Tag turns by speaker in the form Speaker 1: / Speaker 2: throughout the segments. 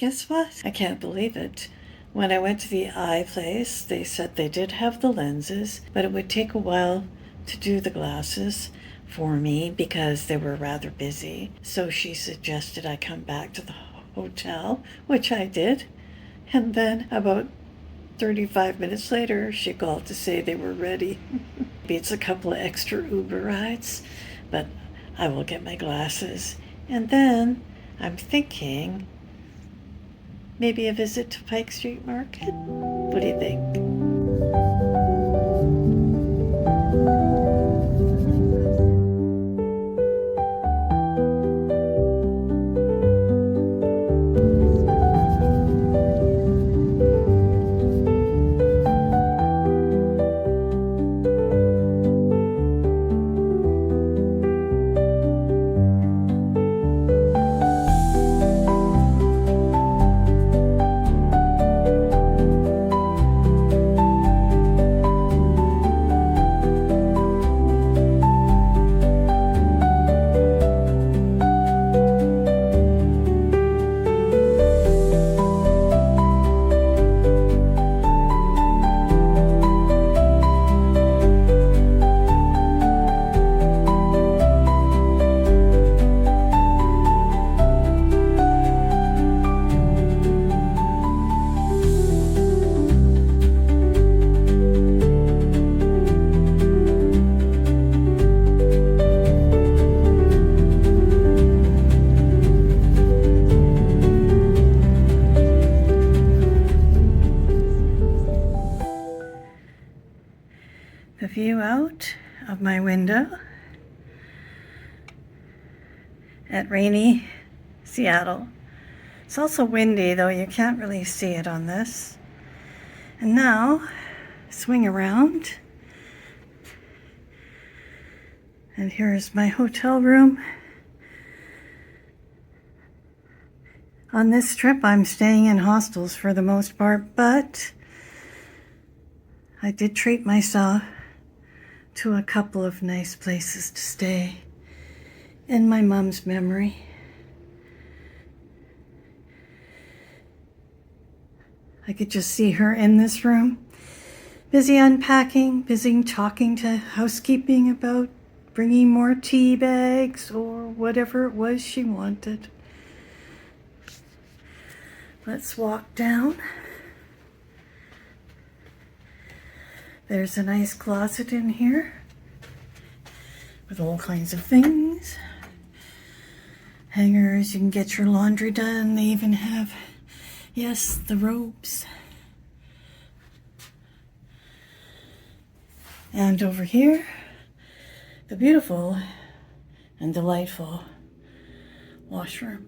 Speaker 1: guess what? I can't believe it. When I went to the eye place, they said they did have the lenses, but it would take a while to do the glasses for me because they were rather busy. So she suggested I come back to the hotel, which I did. And then about 35 minutes later, she called to say they were ready. Maybe it's a couple of extra Uber rides, but I will get my glasses. And then I'm thinking maybe a visit to Pike Street Market. What do you think? The view out of my window at rainy Seattle. It's also windy, though you can't really see it on this. And now, swing around. And here's my hotel room. On this trip, I'm staying in hostels for the most part, but I did treat myself to a couple of nice places to stay in my mom's memory. I could just see her in this room, busy unpacking, busy talking to housekeeping about bringing more tea bags or whatever it was she wanted. Let's walk down. There's a nice closet in here with all kinds of things. Hangers, you can get your laundry done. They even have, yes, the robes. And over here, the beautiful and delightful washroom.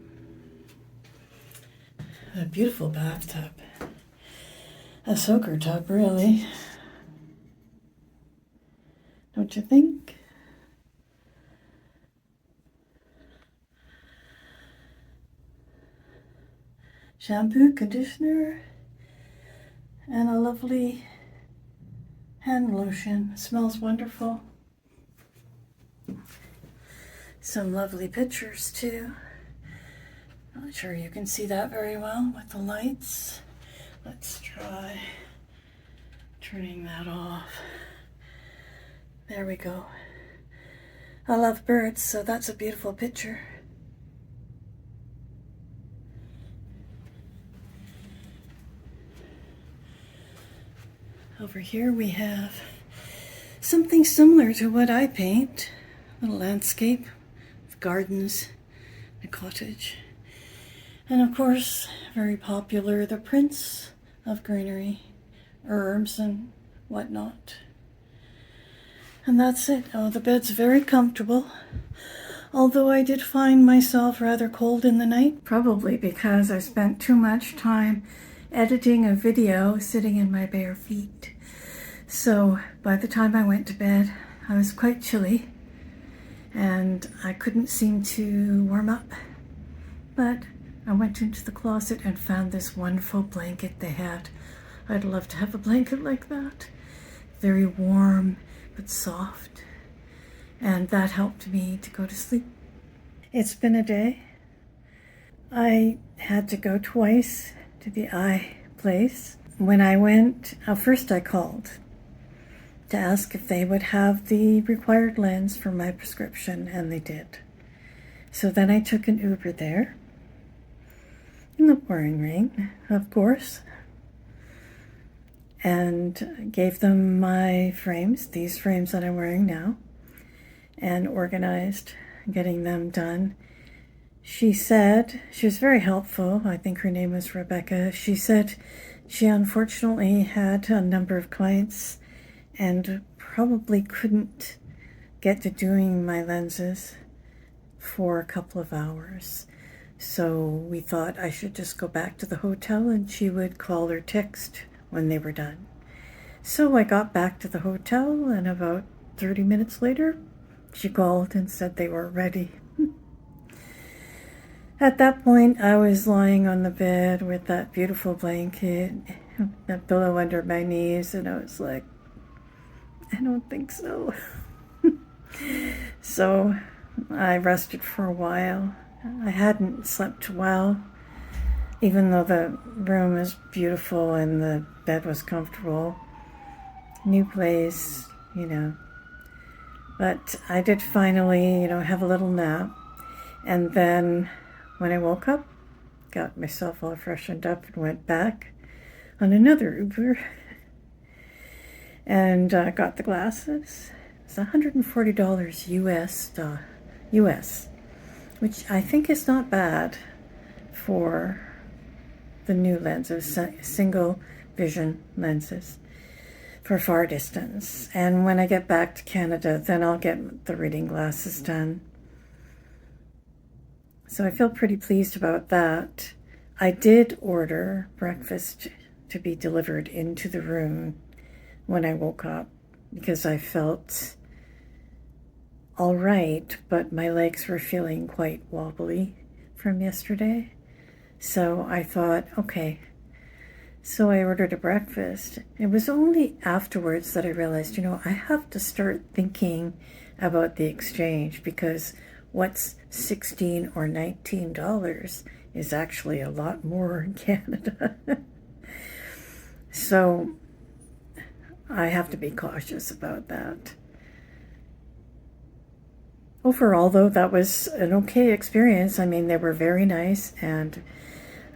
Speaker 1: A beautiful bathtub. A soaker tub, really. Don't you think? Shampoo, conditioner, and a lovely hand lotion. It smells wonderful. Some lovely pictures too. Not sure you can see that very well with the lights. Let's try turning that off. There we go. I love birds, so that's a beautiful picture. Over here we have something similar to what I paint. A little landscape with gardens, a cottage. And of course, very popular, the prints of greenery, herbs and whatnot. And that's it. Oh, the bed's very comfortable. Although I did find myself rather cold in the night, probably because I spent too much time editing a video sitting in my bare feet. So by the time I went to bed, I was quite chilly and I couldn't seem to warm up. But I went into the closet and found this wonderful blanket they had. I'd love to have a blanket like that. Very warm, but soft. And that helped me to go to sleep. It's been a day I had to go twice to the eye place. When I went, first I called to ask if they would have the required lens for my prescription, and they did. So then I took an Uber there, in the pouring rain, of course, and gave them my frames, these frames that I'm wearing now, and organized getting them done. She said, she was very helpful, I think her name was Rebecca. She said she unfortunately had a number of clients and probably couldn't get to doing my lenses for a couple of hours. So we thought I should just go back to the hotel and she would call or text when they were done. So I got back to the hotel, and about 30 minutes later, she called and said they were ready. At that point, I was lying on the bed with that beautiful blanket, that pillow under my knees, and I was like, I don't think so. So I rested for a while. I hadn't slept well, even though the room is beautiful and the bed was comfortable. New place, But I did finally, have a little nap. And then when I woke up, got myself all freshened up and went back on another Uber and got the glasses. It's $140 US, which I think is not bad for the new lenses, single vision lenses for far distance. And when I get back to Canada, then I'll get the reading glasses done. So I feel pretty pleased about that. I did order breakfast to be delivered into the room when I woke up because I felt all right, but my legs were feeling quite wobbly from yesterday. So I thought, okay. So I ordered a breakfast. It was only afterwards that I realized, I have to start thinking about the exchange, because what's $16 or $19 is actually a lot more in Canada. So I have to be cautious about that. Overall, though, that was an okay experience. I mean, they were very nice, and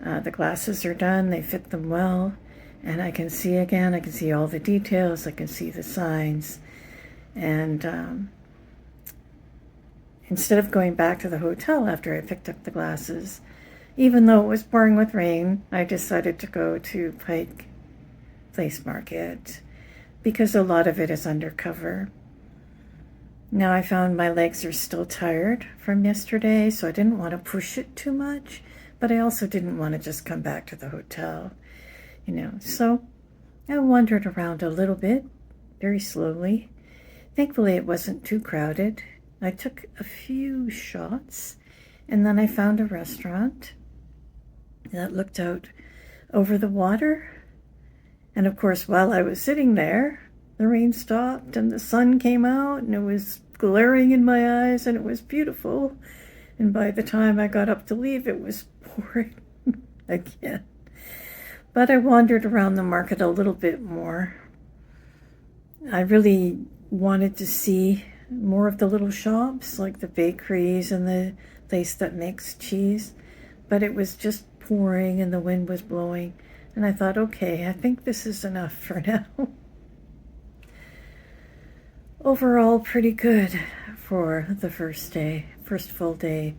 Speaker 1: the glasses are done. They fit them well, and I can see again. I can see all the details. I can see the signs. And instead of going back to the hotel after I picked up the glasses, even though it was pouring with rain, I decided to go to Pike Place Market because a lot of it is undercover. Now I found my legs are still tired from yesterday, so I didn't want to push it too much, but I also didn't want to just come back to the hotel, So I wandered around a little bit, very slowly. Thankfully, it wasn't too crowded. I took a few shots, and then I found a restaurant that looked out over the water. And of course, while I was sitting there, the rain stopped and the sun came out, and it was glaring in my eyes, and it was beautiful. And by the time I got up to leave, it was pouring again. But I wandered around the market a little bit more. I really wanted to see more of the little shops, like the bakeries and the place that makes cheese. But it was just pouring and the wind was blowing. And I thought, okay, I think this is enough for now. Overall, pretty good for the first full day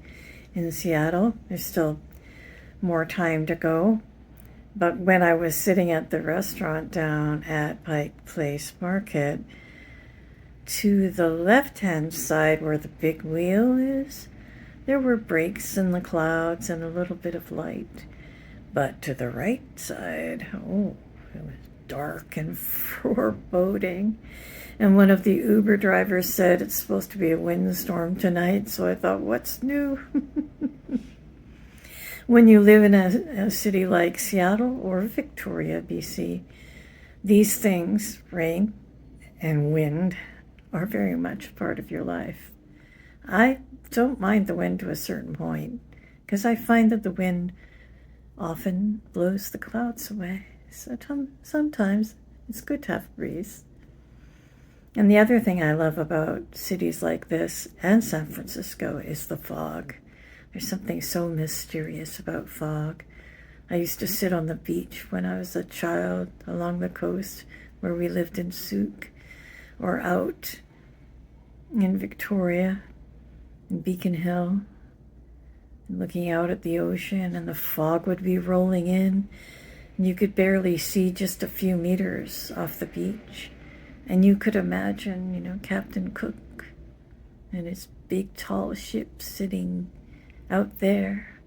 Speaker 1: in Seattle. There's still more time to go. But when I was sitting at the restaurant down at Pike Place Market, to the left-hand side where the big wheel is, there were breaks in the clouds and a little bit of light. But to the right side, it was dark and foreboding. And one of the Uber drivers said it's supposed to be a windstorm tonight, so I thought, what's new? When you live in a city like Seattle or Victoria, BC, these things, rain and wind, are very much part of your life. I don't mind the wind to a certain point. because I find that the wind often blows the clouds away. So sometimes it's good to have a breeze. And the other thing I love about cities like this and San Francisco is the fog. There's something so mysterious about fog. I used to sit on the beach when I was a child along the coast where we lived in Souk, or out in Victoria, in Beacon Hill, and looking out at the ocean, and the fog would be rolling in, and you could barely see just a few meters off the beach. And you could imagine, you know, Captain Cook and his big tall ship sitting out there,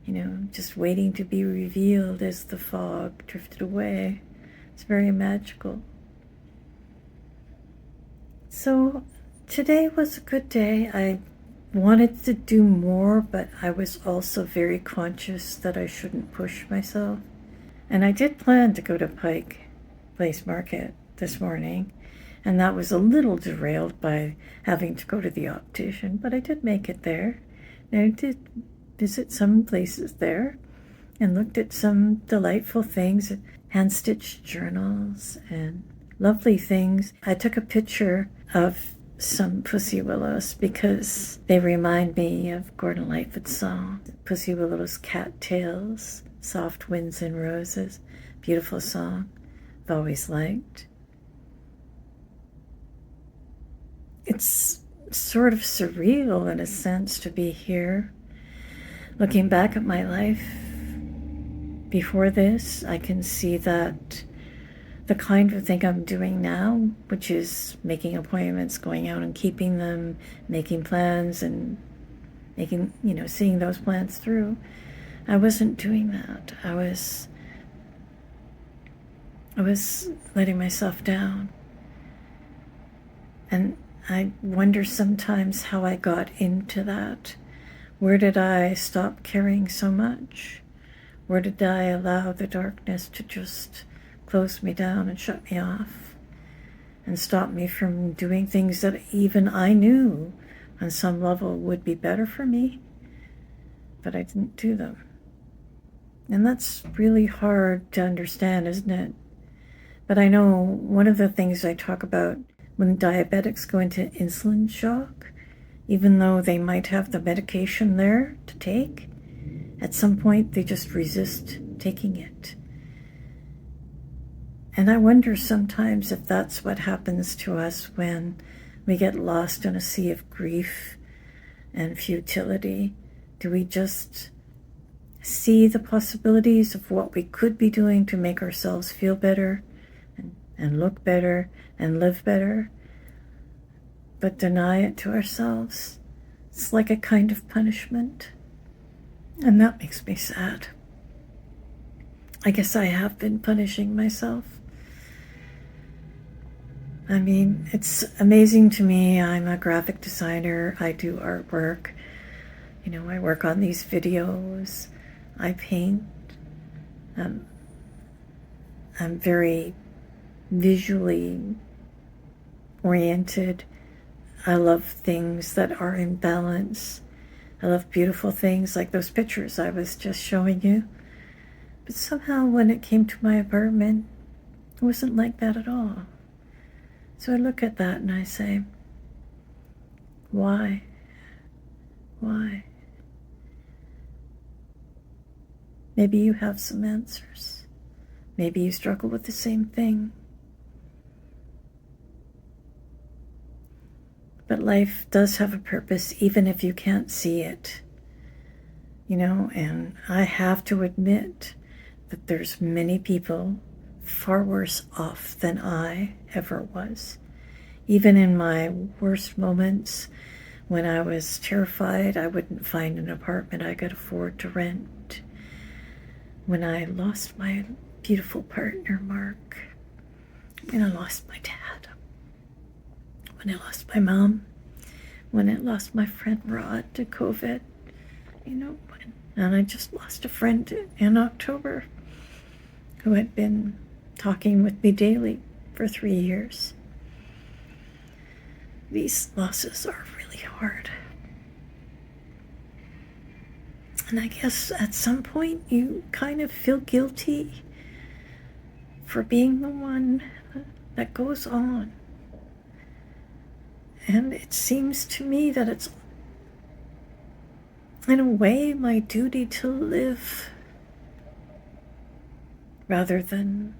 Speaker 1: you know, just waiting to be revealed as the fog drifted away. It's very magical. So today was a good day. I wanted to do more, but I was also very conscious that I shouldn't push myself. And I did plan to go to Pike Place Market this morning, and that was a little derailed by having to go to the optician, but I did make it there. And I did visit some places there and looked at some delightful things, hand-stitched journals and lovely things. I took a picture of some pussy willows because they remind me of Gordon Lightfoot's song, Pussy Willows, Cattails, Soft Winds and Roses. Beautiful song I've always liked. It's sort of surreal in a sense to be here. Looking back at my life before this, I can see that the kind of thing I'm doing now, which is making appointments, going out and keeping them, making plans and making, you know, seeing those plans through, I wasn't doing that. I was letting myself down. And I wonder sometimes how I got into that. Where did I stop caring so much? Where did I allow the darkness to just close me down and shut me off and stop me from doing things that even I knew on some level would be better for me, but I didn't do them? And that's really hard to understand, isn't it? But I know one of the things I talk about when diabetics go into insulin shock, even though they might have the medication there to take, at some point they just resist taking it. And I wonder sometimes if that's what happens to us when we get lost in a sea of grief and futility. Do we just see the possibilities of what we could be doing to make ourselves feel better and look better and live better, but deny it to ourselves? It's like a kind of punishment. And that makes me sad. I guess I have been punishing myself. I mean, it's amazing to me. I'm a graphic designer. I do artwork. You know, I work on these videos. I paint. I'm very visually oriented. I love things that are in balance. I love beautiful things like those pictures I was just showing you. But somehow when it came to my apartment, it wasn't like that at all. So I look at that and I say, why? Why? Maybe you have some answers. Maybe you struggle with the same thing. But life does have a purpose, even if you can't see it. You know, and I have to admit that there's many people far worse off than I ever was. Even in my worst moments, when I was terrified I wouldn't find an apartment I could afford to rent. When I lost my beautiful partner, Mark. When I lost my dad. When I lost my mom. When I lost my friend Rod to COVID. You know, and I just lost a friend in October who had been talking with me daily for 3 years. These losses are really hard. And I guess at some point you kind of feel guilty for being the one that goes on. And it seems to me that it's, in a way, my duty to live rather than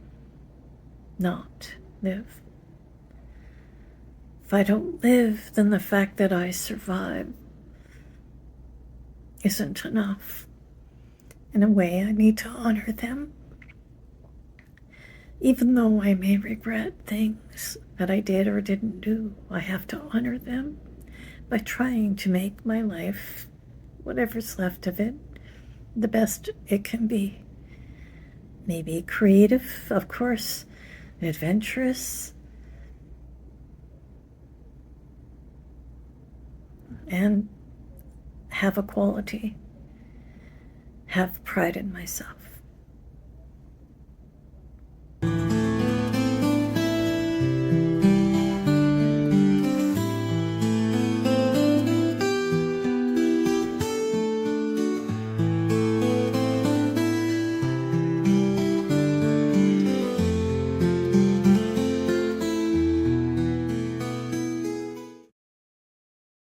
Speaker 1: not live. If I don't live, then the fact that I survive isn't enough. In a way, I need to honor them. Even though I may regret things that I did or didn't do, I have to honor them by trying to make my life, whatever's left of it, the best it can be. Maybe creative, of course, adventurous, and have a quality, have pride in myself.